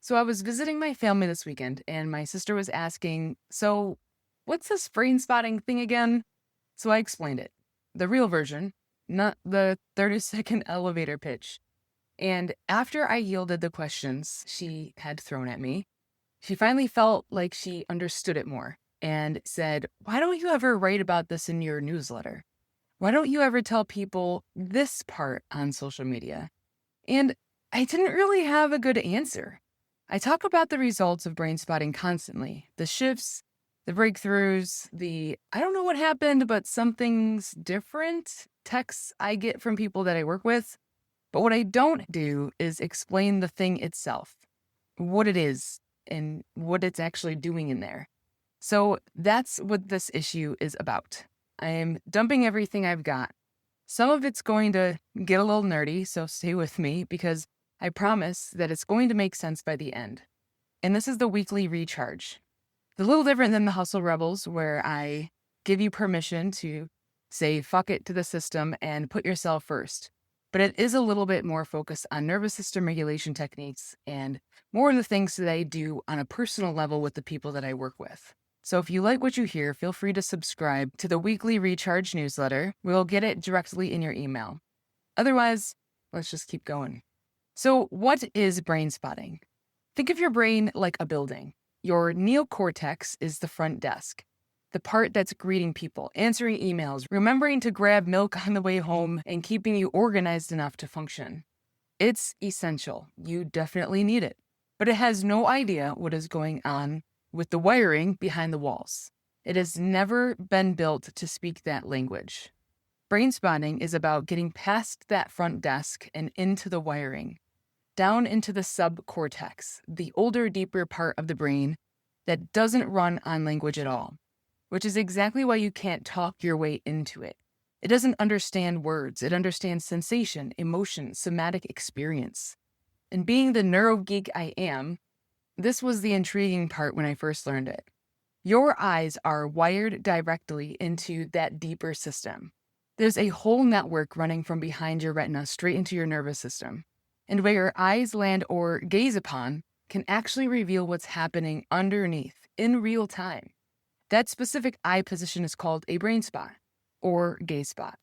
So I was visiting my family this weekend, and my sister was asking, "So, what's this brain spotting thing again?" So I explained it. The real version, not the 30-second elevator pitch. And after I yielded the questions she had thrown at me, she finally felt like she understood it more and said, "Why don't you ever write about this in your newsletter? Why don't you ever tell people this part on social media?" And I didn't really have a good answer. I talk about the results of brain spotting constantly, the shifts, the breakthroughs, the "I don't know what happened, but something's different" texts I get from people that I work with. But what I don't do is explain the thing itself, what it is, and what it's actually doing in there. So that's what this issue is about. I am dumping everything I've got. Some of it's going to get a little nerdy, so stay with me because I promise that it's going to make sense by the end. And this is the weekly recharge. It's a little different than the Hustle Rebels, where I give you permission to say fuck it to the system and put yourself first. But it is a little bit more focused on nervous system regulation techniques and more of the things that I do on a personal level with the people that I work with. So if you like what you hear, feel free to subscribe to the weekly recharge newsletter. We'll get it directly in your email. Otherwise, let's just keep going. So what is brain spotting? Think of your brain like a building. Your neocortex is the front desk, the part that's greeting people, answering emails, remembering to grab milk on the way home, and keeping you organized enough to function. It's essential. You definitely need it. But it has no idea what is going on with the wiring behind the walls. It has never been built to speak that language. Brain spotting is about getting past that front desk and into the wiring, down into the subcortex, the older, deeper part of the brain that doesn't run on language at all, which is exactly why you can't talk your way into it. It doesn't understand words. It understands sensation, emotion, somatic experience. And being the neuro geek I am, this was the intriguing part when I first learned it. Your eyes are wired directly into that deeper system. There's a whole network running from behind your retina straight into your nervous system. And where your eyes land or gaze upon can actually reveal what's happening underneath in real time. That specific eye position is called a brain spot or gaze spot.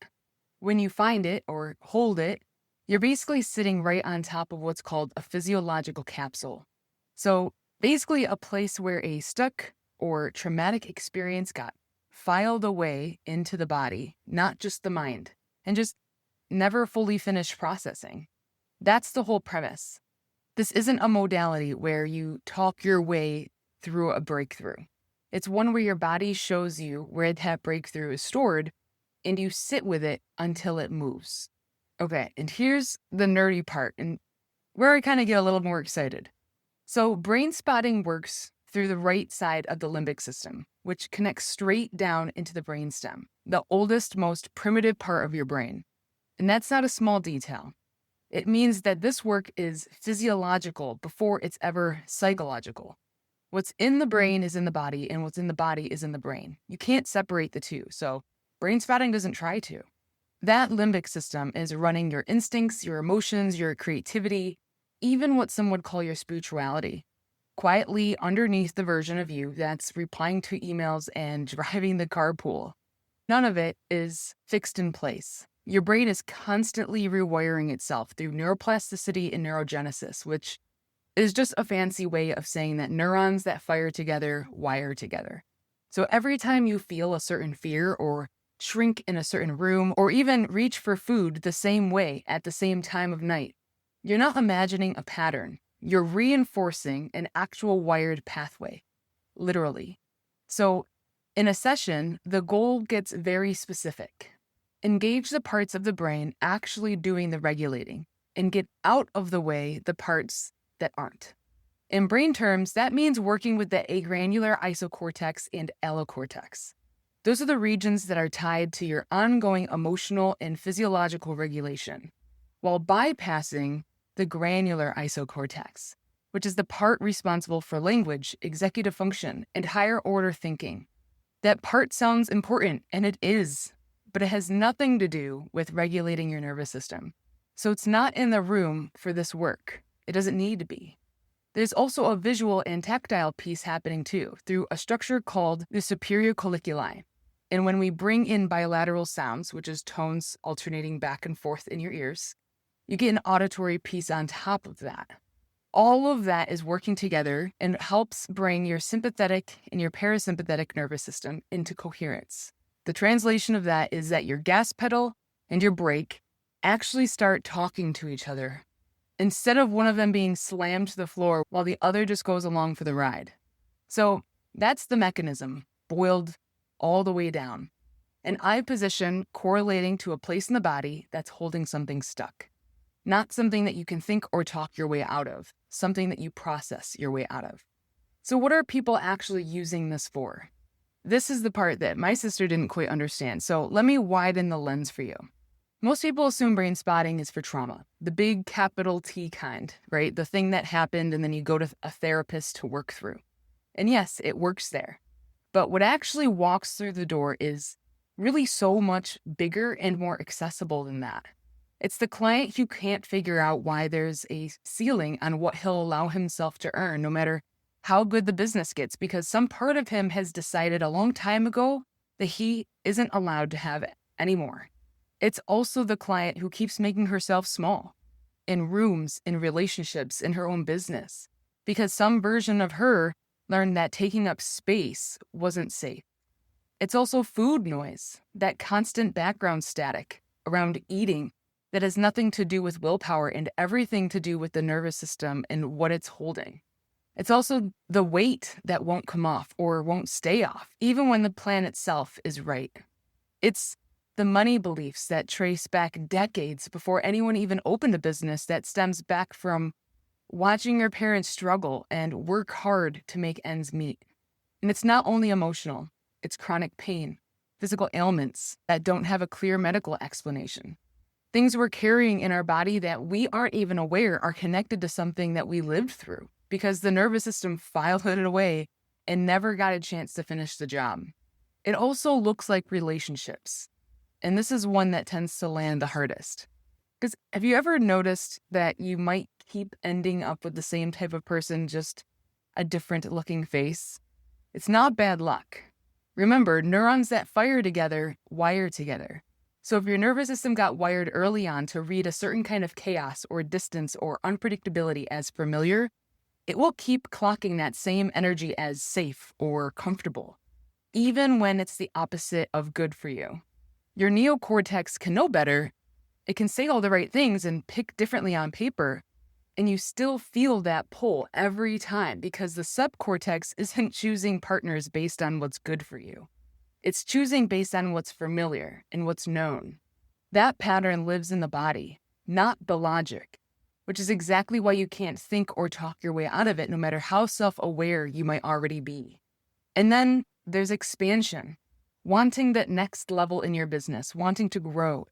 When you find it or hold it, you're basically sitting right on top of what's called a physiological capsule. So basically a place where a stuck or traumatic experience got filed away into the body, not just the mind, and just never fully finished processing. That's the whole premise. This isn't a modality where you talk your way through a breakthrough. It's one where your body shows you where that breakthrough is stored, and you sit with it until it moves. Okay, and here's the nerdy part, and where I kind of get a little more excited. So brain spotting works through the right side of the limbic system, which connects straight down into the brainstem, the oldest, most primitive part of your brain. And that's not a small detail. It means that this work is physiological before it's ever psychological. What's in the brain is in the body, and what's in the body is in the brain. You can't separate the two, so brain spotting doesn't try to. That limbic system is running your instincts, your emotions, your creativity, even what some would call your spirituality, quietly underneath the version of you that's replying to emails and driving the carpool. None of it is fixed in place. Your brain is constantly rewiring itself through neuroplasticity and neurogenesis, which is just a fancy way of saying that neurons that fire together wire together. So every time you feel a certain fear or shrink in a certain room or even reach for food the same way at the same time of night, you're not imagining a pattern. You're reinforcing an actual wired pathway, literally. So in a session, the goal gets very specific. Engage the parts of the brain actually doing the regulating and get out of the way the parts that aren't. In brain terms, that means working with the agranular isocortex and allocortex. Those are the regions that are tied to your ongoing emotional and physiological regulation, while bypassing the granular isocortex, which is the part responsible for language, executive function, and higher order thinking. That part sounds important, and it is, but it has nothing to do with regulating your nervous system. So it's not in the room for this work. It doesn't need to be. There's also a visual and tactile piece happening too, through a structure called the superior colliculi. And when we bring in bilateral sounds, which is tones alternating back and forth in your ears, you get an auditory piece on top of that. All of that is working together and helps bring your sympathetic and your parasympathetic nervous system into coherence. The translation of that is that your gas pedal and your brake actually start talking to each other, instead of one of them being slammed to the floor while the other just goes along for the ride. So that's the mechanism, boiled all the way down. An eye position correlating to a place in the body that's holding something stuck. Not something that you can think or talk your way out of, something that you process your way out of. So what are people actually using this for? This is the part that my sister didn't quite understand, so let me widen the lens for you. Most people assume brain spotting is for trauma, the big capital T kind, right? The thing that happened and then you go to a therapist to work through. And yes, it works there. But what actually walks through the door is really so much bigger and more accessible than that. It's the client who can't figure out why there's a ceiling on what he'll allow himself to earn, no matter how good the business gets, because some part of him has decided a long time ago that he isn't allowed to have it anymore. It's also the client who keeps making herself small in rooms, in relationships, in her own business, because some version of her learned that taking up space wasn't safe. It's also food noise, that constant background static around eating that has nothing to do with willpower and everything to do with the nervous system and what it's holding. It's also the weight that won't come off or won't stay off, even when the plan itself is right. It's the money beliefs that trace back decades before anyone even opened a business, that stems back from watching your parents struggle and work hard to make ends meet. And it's not only emotional, it's chronic pain, physical ailments that don't have a clear medical explanation. Things we're carrying in our body that we aren't even aware are connected to something that we lived through, because the nervous system filed it away and never got a chance to finish the job. It also looks like relationships. And this is one that tends to land the hardest. Because have you ever noticed that you might keep ending up with the same type of person, just a different looking face? It's not bad luck. Remember, neurons that fire together wire together. So if your nervous system got wired early on to read a certain kind of chaos or distance or unpredictability as familiar, it will keep clocking that same energy as safe or comfortable, even when it's the opposite of good for you. Your neocortex can know better. It can say all the right things and pick differently on paper, and you still feel that pull every time, because the subcortex isn't choosing partners based on what's good for you. It's choosing based on what's familiar and what's known. That pattern lives in the body, not the logic, which is exactly why you can't think or talk your way out of it, no matter how self-aware you might already be. And then there's expansion, wanting that next level in your business, wanting to grow,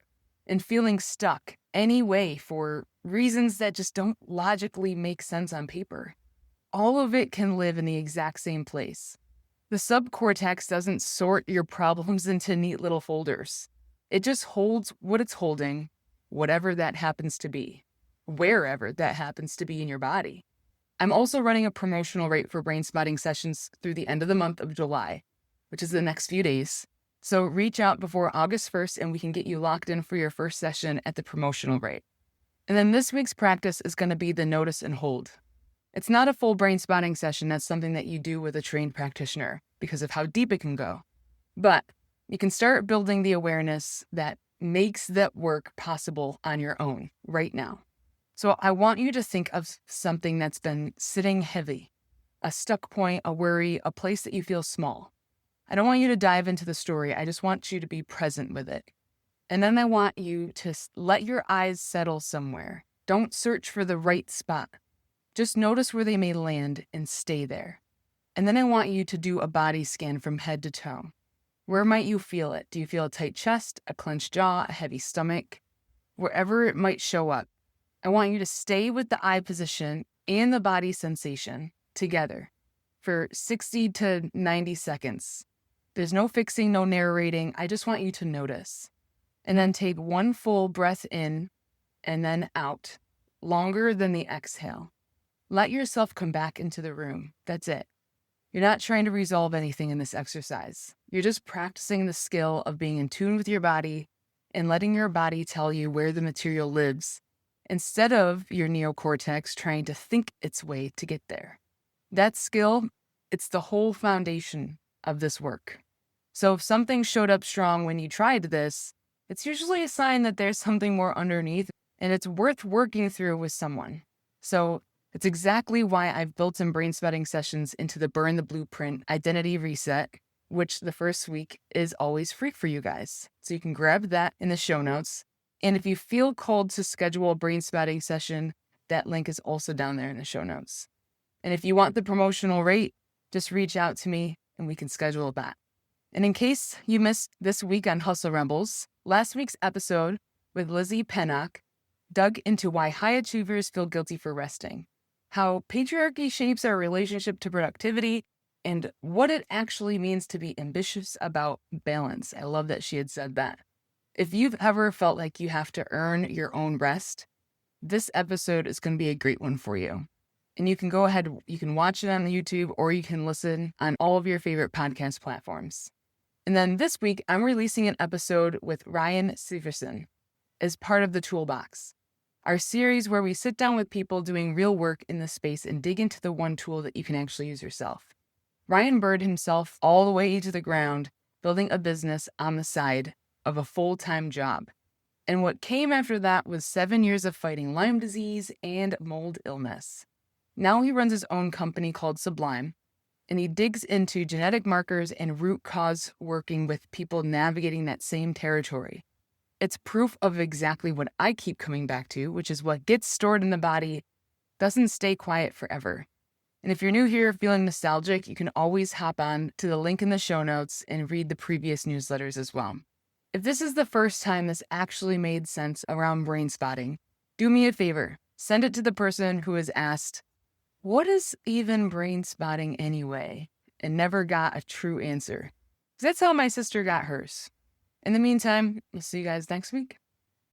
and feeling stuck anyway for reasons that just don't logically make sense on paper. All of it can live in the exact same place. The subcortex doesn't sort your problems into neat little folders. It just holds what it's holding, whatever that happens to be, wherever that happens to be in your body. I'm also running a promotional rate for brain spotting sessions through the end of the month of July, which is the next few days. So reach out before August 1st and we can get you locked in for your first session at the promotional rate. And then this week's practice is going to be the notice and hold. It's not a full brain spotting session. That's something that you do with a trained practitioner because of how deep it can go. But you can start building the awareness that makes that work possible on your own right now. So I want you to think of something that's been sitting heavy, a stuck point, a worry, a place that you feel small. I don't want you to dive into the story. I just want you to be present with it. And then I want you to let your eyes settle somewhere. Don't search for the right spot. Just notice where they may land and stay there. And then I want you to do a body scan from head to toe. Where might you feel it? Do you feel a tight chest, a clenched jaw, a heavy stomach? Wherever it might show up, I want you to stay with the eye position and the body sensation together for 60 to 90 seconds. There's no fixing, no narrating. I just want you to notice. And then take one full breath in and then out, longer than the exhale. Let yourself come back into the room. That's it. You're not trying to resolve anything in this exercise. You're just practicing the skill of being in tune with your body and letting your body tell you where the material lives, instead of your neocortex trying to think its way to get there. That skill, it's the whole foundation of this work. So if something showed up strong when you tried this, it's usually a sign that there's something more underneath and it's worth working through with someone. So it's exactly why I've built in Brainspotting sessions into the Burn the Blueprint Identity Reset, which the first week is always free for you guys. So you can grab that in the show notes. And if you feel called to schedule a Brainspotting session, that link is also down there in the show notes. And if you want the promotional rate, just reach out to me and we can schedule that. And in case you missed this week on Hustle Rebels, last week's episode with Lizzie Pennock dug into why high achievers feel guilty for resting, how patriarchy shapes our relationship to productivity, and what it actually means to be ambitious about balance. I love that she had said that. If you've ever felt like you have to earn your own rest, this episode is going to be a great one for you. And you can go ahead, you can watch it on YouTube, or you can listen on all of your favorite podcast platforms. And then this week, I'm releasing an episode with Ryan Severson as part of the Toolbox, our series where we sit down with people doing real work in this space and dig into the one tool that you can actually use yourself. Ryan burned himself all the way to the ground, building a business on the side of a full-time job. And what came after that was 7 years of fighting Lyme disease and mold illness. Now he runs his own company called Sublime, and he digs into genetic markers and root cause working with people navigating that same territory. It's proof of exactly what I keep coming back to, which is what gets stored in the body doesn't stay quiet forever. And if you're new here feeling nostalgic, you can always hop on to the link in the show notes and read the previous newsletters as well. If this is the first time this actually made sense around brain spotting, do me a favor, send it to the person who has asked, what is even brain spotting anyway? And never got a true answer. 'Cause that's how my sister got hers. In the meantime, we'll see you guys next week.